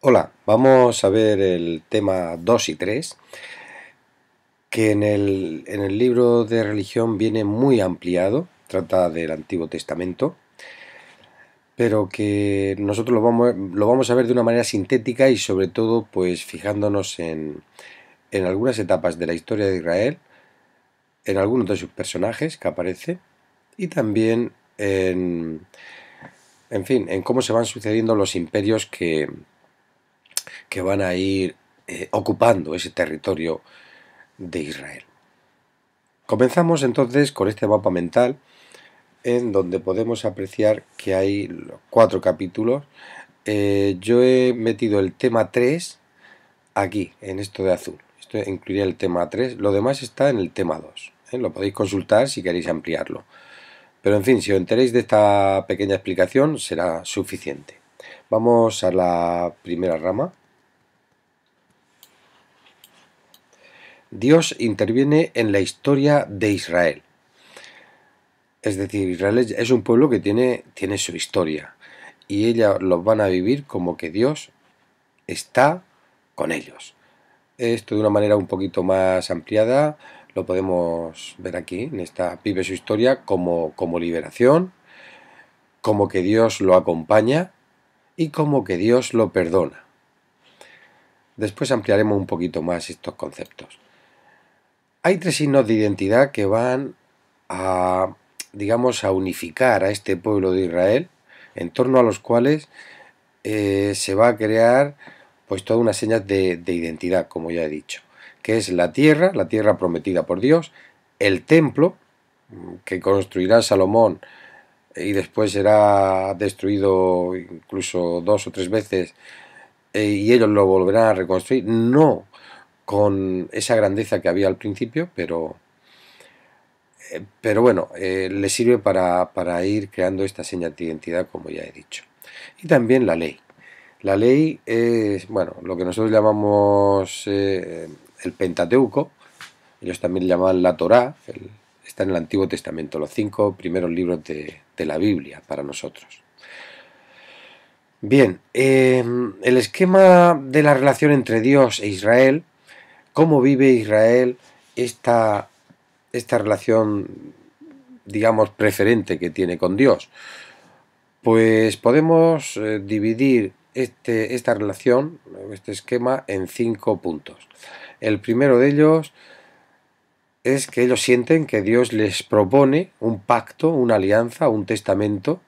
Hola, vamos a ver el tema 2 y 3, que en el libro de religión viene muy ampliado, trata del Antiguo Testamento, pero que nosotros lo vamos a ver de una manera sintética y sobre todo pues fijándonos en algunas etapas de la historia de Israel, en algunos de sus personajes que aparecen y también en fin, en cómo se van sucediendo los imperios que van a ir ocupando ese territorio de Israel. Comenzamos entonces con este mapa mental en donde podemos apreciar que hay 4 capítulos. Yo he metido el tema 3 aquí, en esto de azul. Esto incluiría el tema 3. Lo demás está en el tema 2. Lo podéis consultar si queréis ampliarlo. Pero en fin, si os enteréis de esta pequeña explicación será suficiente. Vamos a la primera rama. Dios interviene en la historia de Israel. Es decir, Israel es un pueblo que tiene su historia y ellos los van a vivir como que Dios está con ellos. Esto de una manera un poquito más ampliada lo podemos ver aquí, en esta vive su historia como liberación, como que Dios lo acompaña y como que Dios lo perdona. Después ampliaremos un poquito más estos conceptos. Hay 3 signos de identidad que van a, digamos, a unificar a este pueblo de Israel, en torno a los cuales se va a crear pues toda una señal de identidad, como ya he dicho, que es la tierra prometida por Dios, el templo que construirá Salomón y después será destruido incluso 2 o 3 veces, y ellos lo volverán a reconstruir, no con esa grandeza que había al principio, pero bueno, le sirve para ir creando esta señal de identidad, como ya he dicho. Y también la ley. La ley es, bueno, lo que nosotros llamamos el Pentateuco, ellos también le llaman la Torá, está en el Antiguo Testamento, los 5 primeros libros de la Biblia para nosotros. Bien, el esquema de la relación entre Dios e Israel, cómo vive Israel esta relación, digamos, preferente que tiene con Dios. Pues podemos dividir esta relación, este esquema, en 5 puntos. El primero de ellos es que ellos sienten que Dios les propone un pacto, una alianza, un testamento,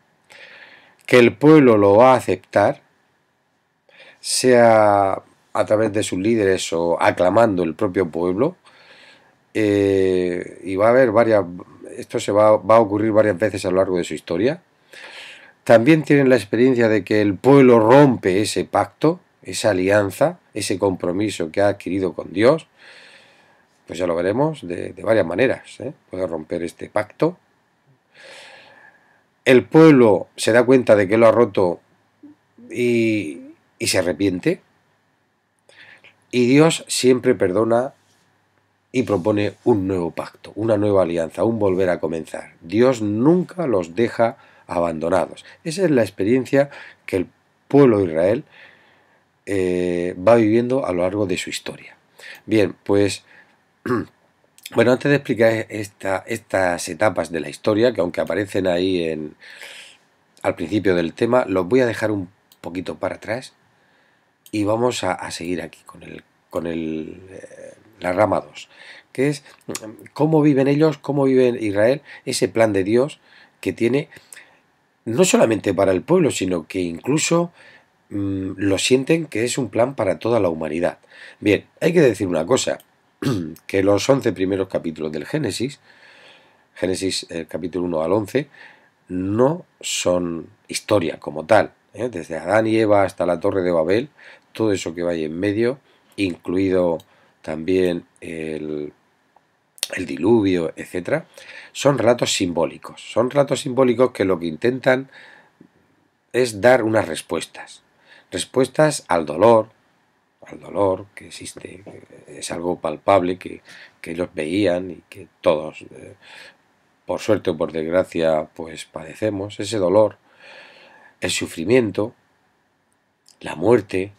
que el pueblo lo va a aceptar, sea a través de sus líderes o aclamando el propio pueblo, y va a haber esto va a ocurrir varias veces a lo largo de su historia. También tienen la experiencia de que el pueblo rompe ese pacto, esa alianza, ese compromiso que ha adquirido con Dios. Pues ya lo veremos de varias maneras. Puede romper este pacto. El pueblo se da cuenta de que lo ha roto y se arrepiente. Y Dios siempre perdona y propone un nuevo pacto, una nueva alianza, un volver a comenzar. Dios nunca los deja abandonados. Esa es la experiencia que el pueblo de Israel va viviendo a lo largo de su historia. Bien, pues bueno, antes de explicar estas etapas de la historia, que aunque aparecen ahí al principio del tema, los voy a dejar un poquito para atrás y vamos a seguir aquí con la rama 2, que es cómo viven ellos, cómo vive Israel, ese plan de Dios que tiene no solamente para el pueblo, sino que incluso lo sienten que es un plan para toda la humanidad. Bien, hay que decir una cosa, que los 11 primeros capítulos del Génesis, capítulo 1 al 11, no son historia como tal. Desde Adán y Eva hasta la Torre de Babel, todo eso que vaya en medio, incluido también el diluvio, etcétera, son relatos simbólicos. Son relatos simbólicos que lo que intentan es dar unas respuestas. Respuestas al dolor que existe, que es algo palpable que ellos veían y que todos, por suerte o por desgracia, pues padecemos, ese dolor, el sufrimiento, la muerte,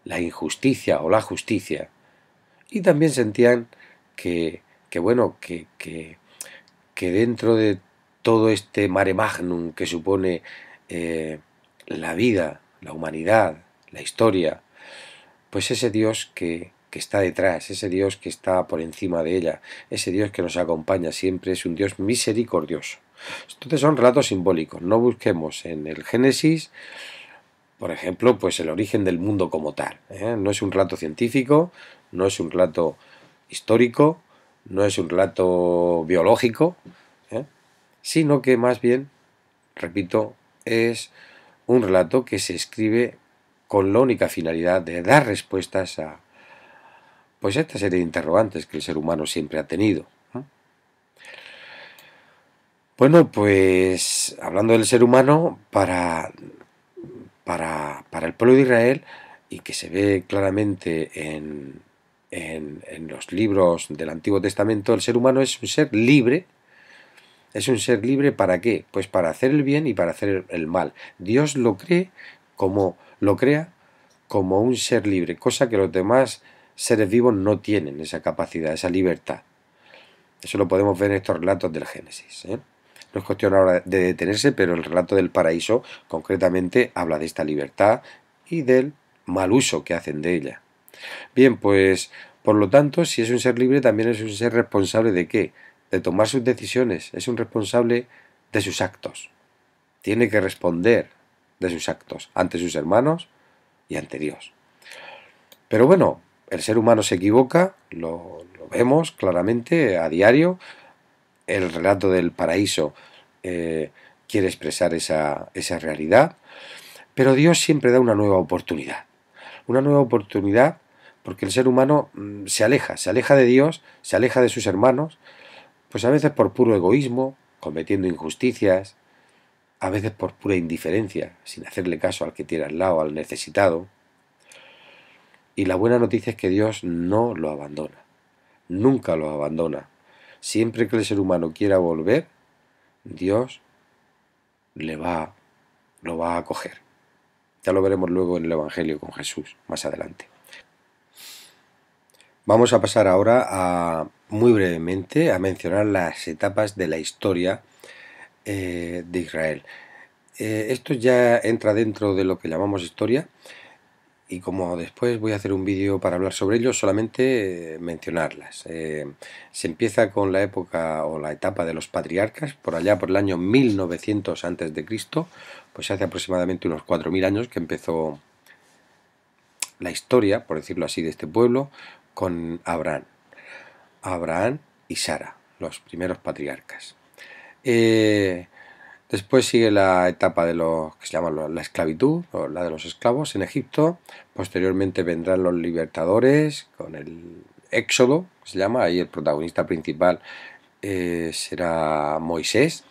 la injusticia o la justicia. Y también sentían bueno, que dentro de todo este mare magnum que supone la vida, la humanidad, la historia, pues ese Dios que está detrás, ese Dios que está por encima de ella, ese Dios que nos acompaña siempre, es un Dios misericordioso. Entonces son relatos simbólicos. No busquemos en el Génesis, por ejemplo, pues el origen del mundo como tal, ¿eh? No es un relato científico, no es un relato histórico, no es un relato biológico, ¿eh? Sino que más bien, repito, es un relato que se escribe con la única finalidad de dar respuestas a pues esta serie de interrogantes que el ser humano siempre ha tenido. Bueno, pues hablando del ser humano, para el pueblo de Israel, y que se ve claramente en los libros del Antiguo Testamento, el ser humano es un ser libre. ¿Es un ser libre para qué? Pues para hacer el bien y para hacer el mal. Dios lo crea como un ser libre, cosa que los demás seres vivos no tienen esa capacidad, esa libertad. Eso lo podemos ver en estos relatos del Génesis, ¿eh? No es cuestión ahora de detenerse, pero el relato del paraíso concretamente habla de esta libertad y del mal uso que hacen de ella. Bien, pues por lo tanto, si es un ser libre, también es un ser responsable de qué? De tomar sus decisiones, es un responsable de sus actos. Tiene que responder de sus actos ante sus hermanos y ante Dios. Pero bueno, el ser humano se equivoca, lo vemos claramente a diario. El relato del paraíso quiere expresar esa realidad, pero Dios siempre da una nueva oportunidad. Una nueva oportunidad porque el ser humano se aleja de Dios, se aleja de sus hermanos, pues a veces por puro egoísmo, cometiendo injusticias, a veces por pura indiferencia, sin hacerle caso al que tiene al lado, al necesitado. Y la buena noticia es que Dios no lo abandona, nunca lo abandona. Siempre que el ser humano quiera volver, Dios le va, lo va a acoger. Ya lo veremos luego en el Evangelio con Jesús, más adelante. Vamos a pasar ahora muy brevemente a mencionar las etapas de la historia de Israel. Esto ya entra dentro de lo que llamamos historia, y como después voy a hacer un vídeo para hablar sobre ello, solamente mencionarlas. Se empieza con la época o la etapa de los patriarcas, por allá por el año 1900 a.C., pues hace aproximadamente unos 4000 años que empezó la historia, por decirlo así, de este pueblo, con Abraham y Sara, los primeros patriarcas. Después sigue la etapa de lo que se llama la esclavitud, o la de los esclavos en Egipto. Posteriormente vendrán los libertadores con el Éxodo, que se llama. Ahí el protagonista principal será Moisés.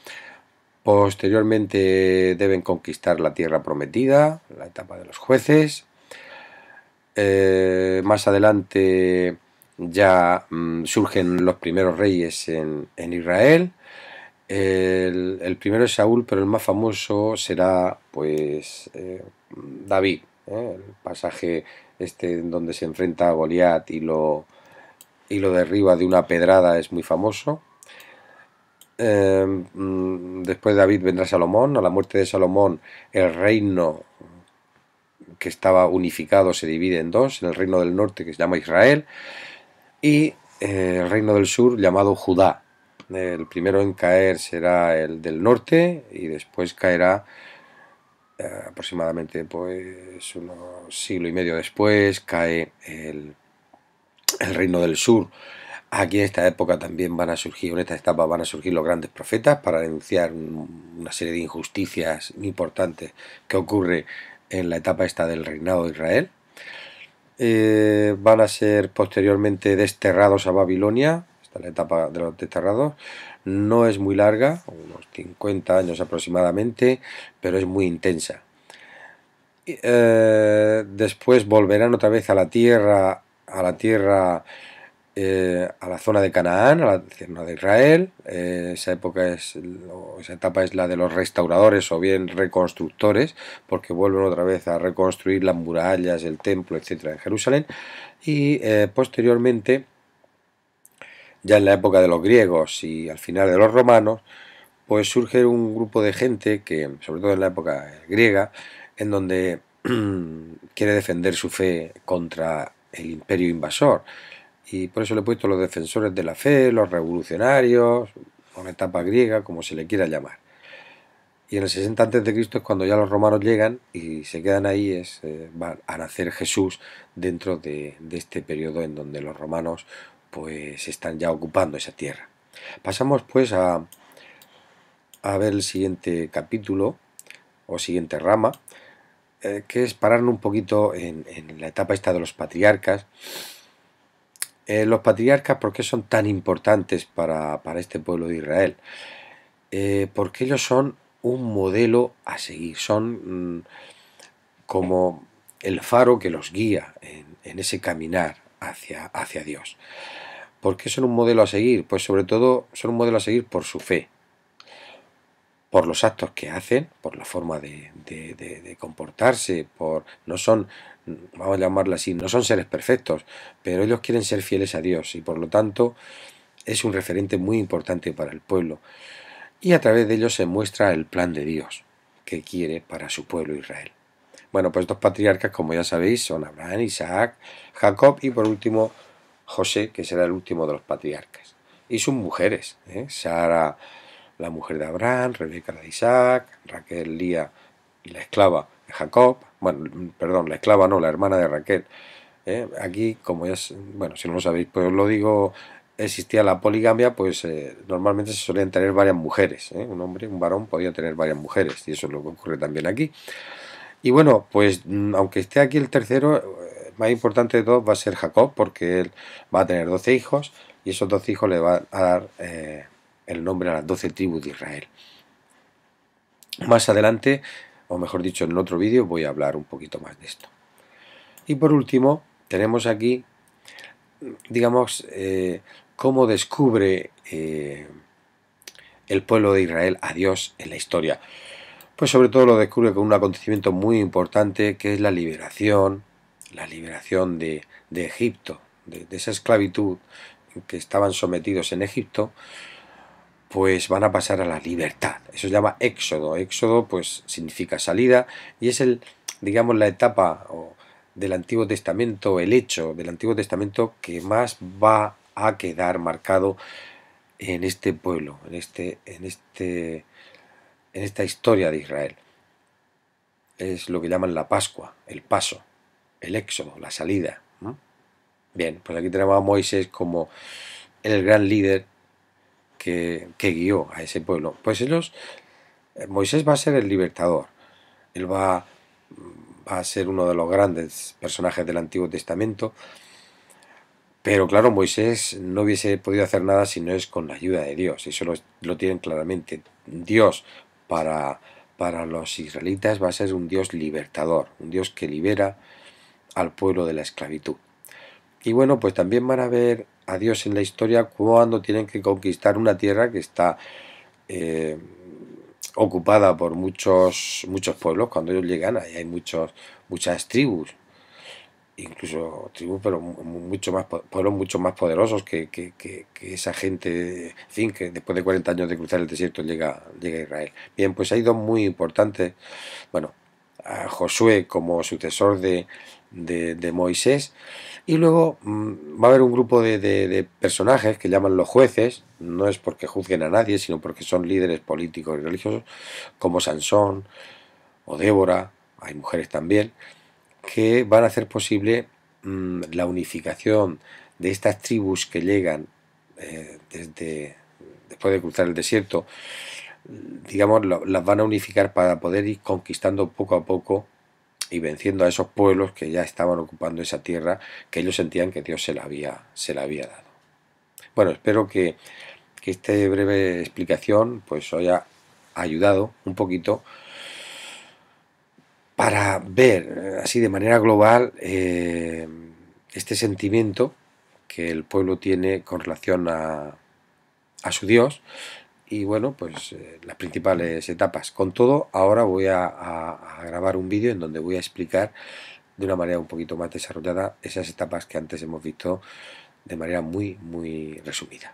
Posteriormente deben conquistar la tierra prometida, la etapa de los jueces. Más adelante ya surgen los primeros reyes en Israel. El primero es Saúl, pero el más famoso será pues David, el pasaje este en donde se enfrenta a Goliat y lo derriba de una pedrada es muy famoso. Después de David vendrá Salomón. A la muerte de Salomón el reino que estaba unificado se divide en dos, en el reino del norte, que se llama Israel, y el reino del sur, llamado Judá. El primero en caer será el del norte, y después caerá aproximadamente pues unos siglo y medio después, cae el reino del sur. Aquí en esta época también van a surgir, en esta etapa van a surgir los grandes profetas para denunciar una serie de injusticias muy importantes que ocurre en la etapa esta del reinado de Israel. Van a ser posteriormente desterrados a Babilonia. Esta es la etapa de los desterrados. No es muy larga, unos 50 años aproximadamente, pero es muy intensa. Después volverán otra vez a la tierra a la zona de Canaán, a la zona de Israel. Esa etapa es la de los restauradores o bien reconstructores, porque vuelven otra vez a reconstruir las murallas, el templo, etcétera, en Jerusalén. Y posteriormente, ya en la época de los griegos y al final de los romanos, pues surge un grupo de gente que, sobre todo en la época griega, en donde quiere defender su fe contra el imperio invasor. Y por eso le he puesto los defensores de la fe, los revolucionarios, o la etapa griega, como se le quiera llamar. Y en el 60 a.C. es cuando ya los romanos llegan y se quedan ahí, va a nacer Jesús dentro de este periodo en donde los romanos pues están ya ocupando esa tierra. Pasamos pues a ver el siguiente capítulo o siguiente rama, que es pararnos un poquito en la etapa esta de los patriarcas. Los patriarcas, ¿por qué son tan importantes para este pueblo de Israel? Porque ellos son un modelo a seguir, son como el faro que los guía en ese caminar hacia Dios. ¿Por qué son un modelo a seguir? Pues sobre todo son un modelo a seguir por su fe, por los actos que hacen, por la forma de comportarse, no son, vamos a llamarlo así, no son seres perfectos, pero ellos quieren ser fieles a Dios y por lo tanto es un referente muy importante para el pueblo. Y a través de ellos se muestra el plan de Dios que quiere para su pueblo Israel. Bueno, pues dos patriarcas, como ya sabéis, son Abraham, Isaac, Jacob y por último José, que será el último de los patriarcas. Y sus mujeres, Sara, la mujer de Abraham, Rebeca, la de Isaac, Raquel, Lía y la esclava de Jacob, bueno, perdón, la esclava no, la hermana de Raquel. Aquí, como ya, bueno, si no lo sabéis, pues os lo digo, existía la poligamia, pues normalmente se solían tener varias mujeres, un hombre, un varón podía tener varias mujeres, y eso es lo que ocurre también aquí. Y bueno, pues aunque esté aquí el tercero, el más importante de todos va a ser Jacob, porque él va a tener 12 hijos, y esos 12 hijos le van a dar el nombre a las 12 tribus de Israel. Más adelante, o mejor dicho en otro vídeo, voy a hablar un poquito más de esto. Y por último, tenemos aquí, digamos, cómo descubre el pueblo de Israel a Dios en la historia. Pues sobre todo lo descubre con un acontecimiento muy importante que es la liberación de Egipto, de esa esclavitud en que estaban sometidos en Egipto, pues van a pasar a la libertad. Eso se llama éxodo. Éxodo pues significa salida y es digamos, la etapa del Antiguo Testamento, el hecho del Antiguo Testamento que más va a quedar marcado en este pueblo, en esta historia de Israel. Es lo que llaman la Pascua, el paso, el éxodo, la salida. Bien, pues aquí tenemos a Moisés como el gran líder que guió a ese pueblo. Pues Moisés va a ser el libertador. Él va a ser uno de los grandes personajes del Antiguo Testamento. Pero claro, Moisés no hubiese podido hacer nada si no es con la ayuda de Dios. Eso lo tienen claramente. Dios para los israelitas va a ser un Dios libertador, un Dios que libera al pueblo de la esclavitud. Y bueno, pues también van a ver a Dios en la historia cuando tienen que conquistar una tierra que está ocupada por muchos pueblos. Cuando ellos llegan, ahí hay muchas tribus, incluso tribus, pero pueblos mucho más poderosos que esa gente, en fin, que después de 40 años de cruzar el desierto llega a Israel. Bien, pues hay dos muy importantes, bueno, a Josué como sucesor de Moisés, y luego va a haber un grupo de personajes que llaman los jueces, no es porque juzguen a nadie, sino porque son líderes políticos y religiosos, como Sansón o Débora, hay mujeres también, que van a hacer posible la unificación de estas tribus que llegan después de cruzar el desierto, digamos, las van a unificar para poder ir conquistando poco a poco y venciendo a esos pueblos que ya estaban ocupando esa tierra que ellos sentían que Dios se la había dado. Bueno, espero que esta breve explicación pues os haya ayudado un poquito para ver así de manera global este sentimiento que el pueblo tiene con relación a su Dios. Y bueno, pues las principales etapas. Con todo, ahora voy a grabar un vídeo en donde voy a explicar de una manera un poquito más desarrollada esas etapas que antes hemos visto de manera muy resumida.